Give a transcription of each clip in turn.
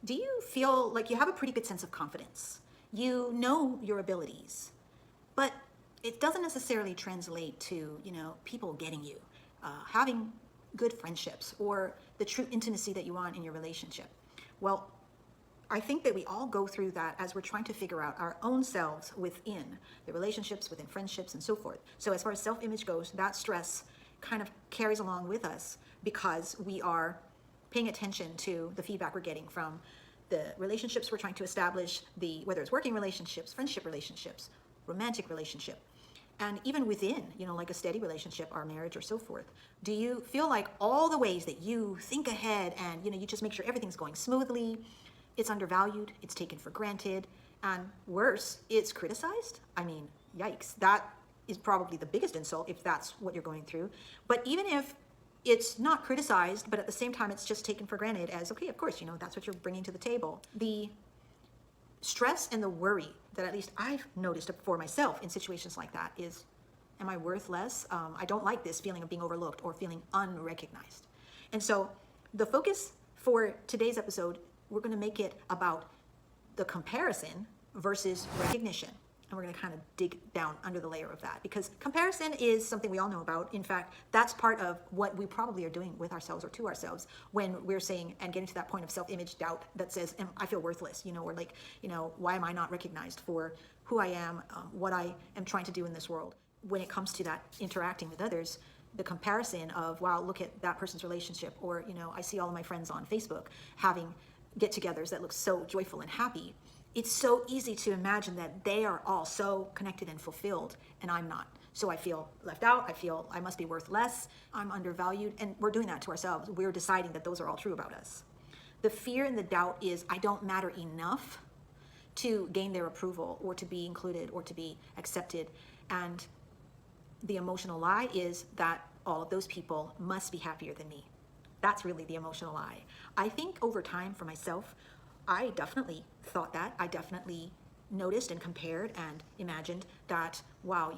Do you feel like you have a pretty good sense of confidence? You know your abilities, but it doesn't necessarily translate to, people getting you, having good friendships, or the true intimacy that you want in your relationship. Well, I think that we all go through that as we're trying to figure out our own selves within the relationships, within friendships, and so forth. So as far as self-image goes, that stress kind of carries along with us because we are paying attention to the feedback we're getting from the relationships we're trying to establish, whether it's working relationships, friendship relationships, romantic relationship, and even within, like a steady relationship, our marriage or so forth. Do you feel like all the ways that you think ahead and, you just make sure everything's going smoothly, it's undervalued, it's taken for granted, and worse, it's criticized? I mean, yikes. That is probably the biggest insult if that's what you're going through. But even if it's not criticized, but at the same time, it's just taken for granted as, okay, of course, that's what you're bringing to the table. The stress and the worry that at least I've noticed for myself in situations like that is, am I worth less? I don't like this feeling of being overlooked or feeling unrecognized. And so the focus for today's episode, we're going to make it about the comparison versus recognition. And we're going to kind of dig down under the layer of that, because comparison is something we all know about. In fact, that's part of what we probably are doing with ourselves or to ourselves when we're saying and getting to that point of self-image doubt that says, I feel worthless, or like, why am I not recognized for who I am, what I am trying to do in this world? When it comes to that interacting with others, the comparison of, wow, look at that person's relationship, or, I see all of my friends on Facebook having get-togethers that look so joyful and happy. It's so easy to imagine that they are all so connected and fulfilled, and I'm not. So I feel left out. I feel I must be worth less. I'm undervalued. And we're doing that to ourselves. We're deciding that those are all true about us. The fear and the doubt is, I don't matter enough to gain their approval or to be included or to be accepted. And the emotional lie is that all of those people must be happier than me. That's really the emotional lie. I think over time for myself, I definitely thought that. I definitely noticed and compared and imagined that, wow,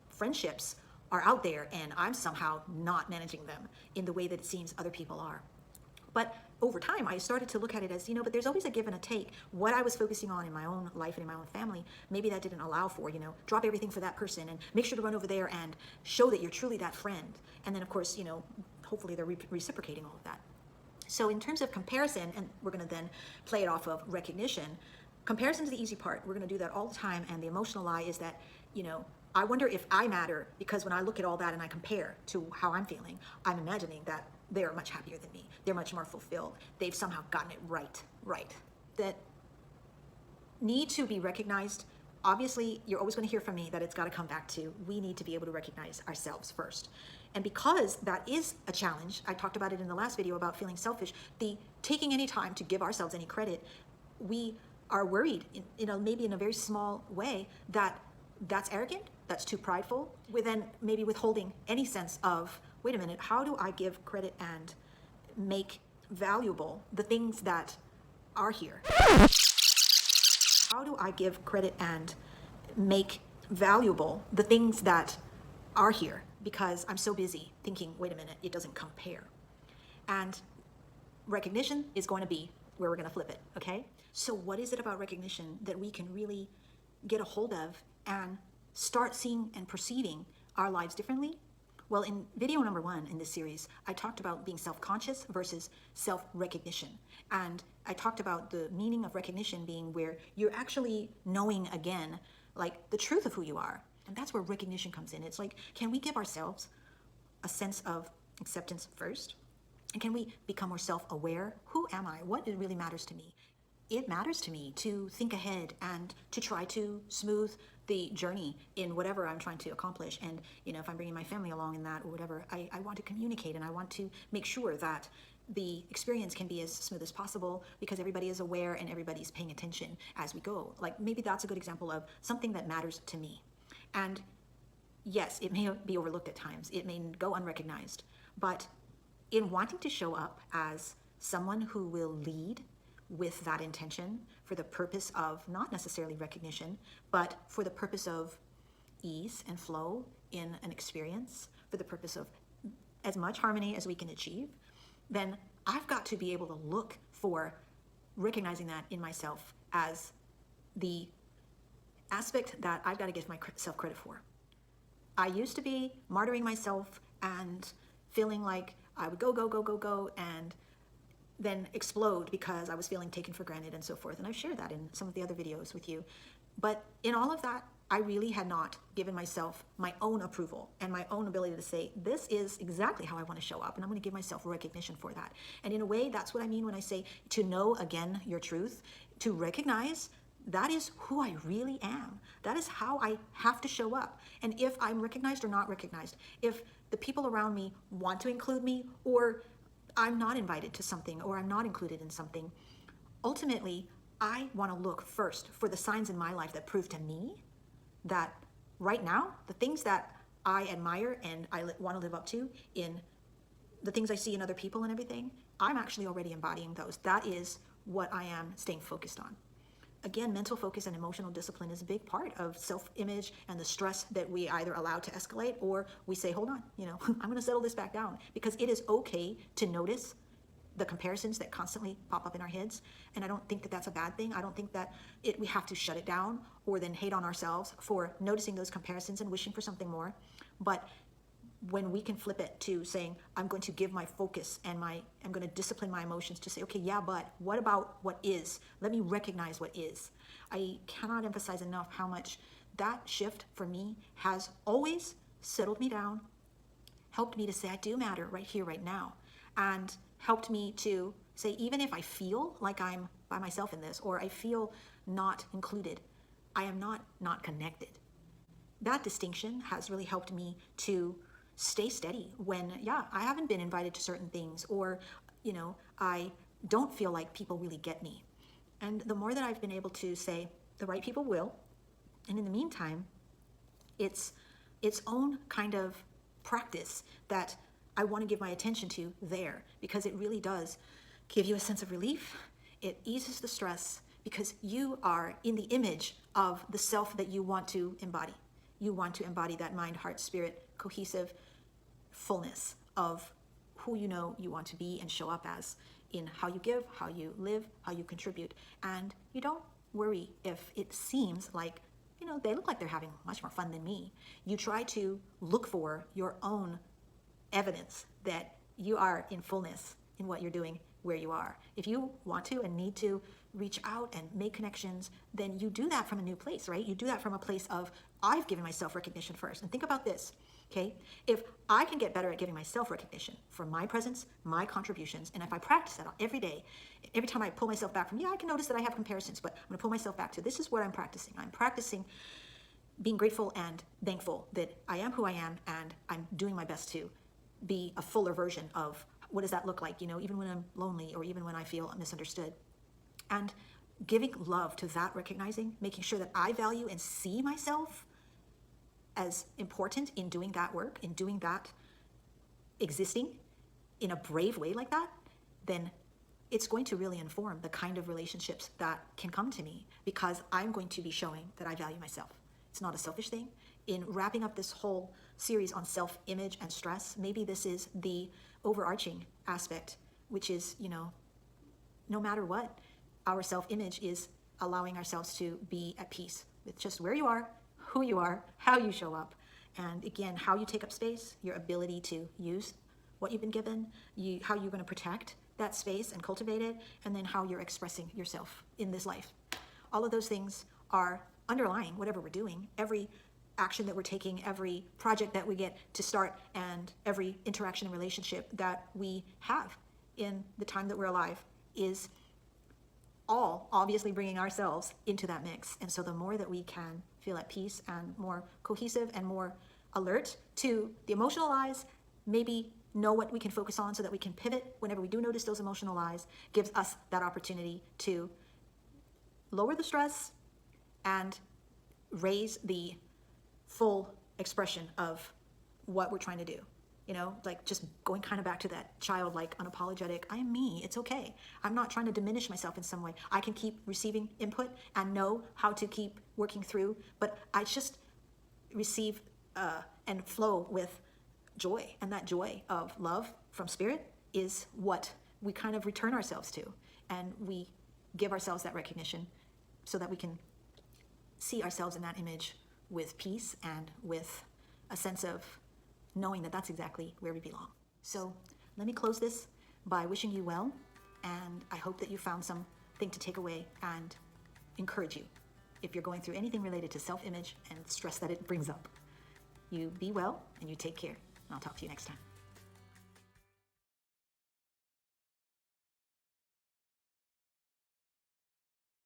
friendships are out there and I'm somehow not managing them in the way that it seems other people are. But over time, I started to look at it as, but there's always a give and a take. What I was focusing on in my own life and in my own family, maybe that didn't allow for, drop everything for that person and make sure to run over there and show that you're truly that friend. And then, of course, hopefully they're reciprocating all of that. So in terms of comparison, and we're going to then play it off of recognition, comparison is the easy part. We're going to do that all the time. And the emotional lie is that, I wonder if I matter, because when I look at all that and I compare to how I'm feeling, I'm imagining that they're much happier than me. They're much more fulfilled. They've somehow gotten it right. That need to be recognized. Obviously, you're always going to hear from me that it's got to come back to, we need to be able to recognize ourselves first. And because that is a challenge, I talked about it in the last video about feeling selfish, the taking any time to give ourselves any credit, we are worried, maybe in a very small way, that that's arrogant, that's too prideful, then maybe withholding any sense of, wait a minute, how do I give credit and make valuable the things that are here? How do I give credit and make valuable the things that are here? Because I'm so busy thinking, wait a minute, it doesn't compare. And recognition is going to be where we're going to flip it, okay? So what is it about recognition that we can really get a hold of and start seeing and perceiving our lives differently? Well, in video number 1 in this series, I talked about being self-conscious versus self-recognition. And I talked about the meaning of recognition being where you're actually knowing again, like the truth of who you are. And that's where recognition comes in. It's like, can we give ourselves a sense of acceptance first? And can we become more self-aware? Who am I? What really matters to me? It matters to me to think ahead and to try to smooth the journey in whatever I'm trying to accomplish. And, if I'm bringing my family along in that or whatever, I want to communicate and I want to make sure that the experience can be as smooth as possible because everybody is aware and everybody's paying attention as we go. Like maybe that's a good example of something that matters to me. And yes, it may be overlooked at times. It may go unrecognized. But in wanting to show up as someone who will lead with that intention for the purpose of not necessarily recognition, but for the purpose of ease and flow in an experience, for the purpose of as much harmony as we can achieve, then I've got to be able to look for recognizing that in myself as the aspect that I've got to give myself credit for. I used to be martyring myself and feeling like I would go, and then explode because I was feeling taken for granted and so forth. And I've shared that in some of the other videos with you. But in all of that, I really had not given myself my own approval and my own ability to say, this is exactly how I want to show up, and I'm going to give myself recognition for that. And in a way, that's what I mean when I say to know, again, your truth, to recognize that is who I really am. That is how I have to show up. And if I'm recognized or not recognized, if the people around me want to include me, or I'm not invited to something, or I'm not included in something, ultimately, I want to look first for the signs in my life that prove to me that right now, the things that I admire and I want to live up to in the things I see in other people and everything, I'm actually already embodying those. That is what I am staying focused on. Again, mental focus and emotional discipline is a big part of self-image and the stress that we either allow to escalate, or we say, hold on, I'm going to settle this back down, because it is okay to notice the comparisons that constantly pop up in our heads. And I don't think that that's a bad thing. I don't think that we have to shut it down or then hate on ourselves for noticing those comparisons and wishing for something more. But when we can flip it to saying, I'm going to give my focus and I'm going to discipline my emotions to say, okay, yeah, but what about what is? Let me recognize what is. I cannot emphasize enough how much that shift for me has always settled me down, helped me to say I do matter right here, right now, and helped me to say, even if I feel like I'm by myself in this, or I feel not included, I am not connected. That distinction has really helped me to stay steady when, I haven't been invited to certain things, or, I don't feel like people really get me. And the more that I've been able to say, the right people will, and in the meantime, it's its own kind of practice that I want to give my attention to there, because it really does give you a sense of relief. It eases the stress, because you are in the image of the self that you want to embody. You want to embody that mind, heart, spirit, cohesive fullness of who you want to be and show up as in how you give, how you live, how you contribute. And you don't worry if it seems like, they look like they're having much more fun than me. You try to look for your own evidence that you are in fullness in what you're doing where you are. If you want to and need to reach out and make connections, then you do that from a new place, right? You do that from a place of, I've given myself recognition first. And think about this, okay? If I can get better at giving myself recognition for my presence, my contributions, and if I practice that every day, every time I pull myself back from, I can notice that I have comparisons, but I'm gonna pull myself back to, this is what I'm practicing. I'm practicing being grateful and thankful that I am who I am, and I'm doing my best to be a fuller version of what does that look like, even when I'm lonely, or even when I feel misunderstood. And giving love to that, recognizing, making sure that I value and see myself as important in doing that work, in doing that, existing in a brave way like that, then it's going to really inform the kind of relationships that can come to me, because I'm going to be showing that I value myself. It's not a selfish thing. In wrapping up this whole series on self-image and stress, maybe this is the overarching aspect, which is, no matter what, our self-image is allowing ourselves to be at peace with just where you are, who you are, how you show up, and again, how you take up space, your ability to use what you've been given, how you're going to protect that space and cultivate it, and then how you're expressing yourself in this life. All of those things are underlying whatever we're doing. Every action that we're taking, every project that we get to start, and every interaction and relationship that we have in the time that we're alive is all obviously bringing ourselves into that mix. And so the more that we can feel at peace and more cohesive and more alert to the emotional lies, maybe know what we can focus on so that we can pivot whenever we do notice those emotional lies, gives us that opportunity to lower the stress and raise the full expression of what we're trying to do. Like just going kind of back to that childlike, unapologetic, I am me, it's okay. I'm not trying to diminish myself in some way. I can keep receiving input and know how to keep working through, but I just receive and flow with joy. And that joy of love from spirit is what we kind of return ourselves to. And we give ourselves that recognition so that we can see ourselves in that image with peace and with a sense of knowing that that's exactly where we belong. So let me close this by wishing you well, and I hope that you found something to take away and encourage you if you're going through anything related to self-image and stress that it brings up. You be well and you take care, and I'll talk to you next time.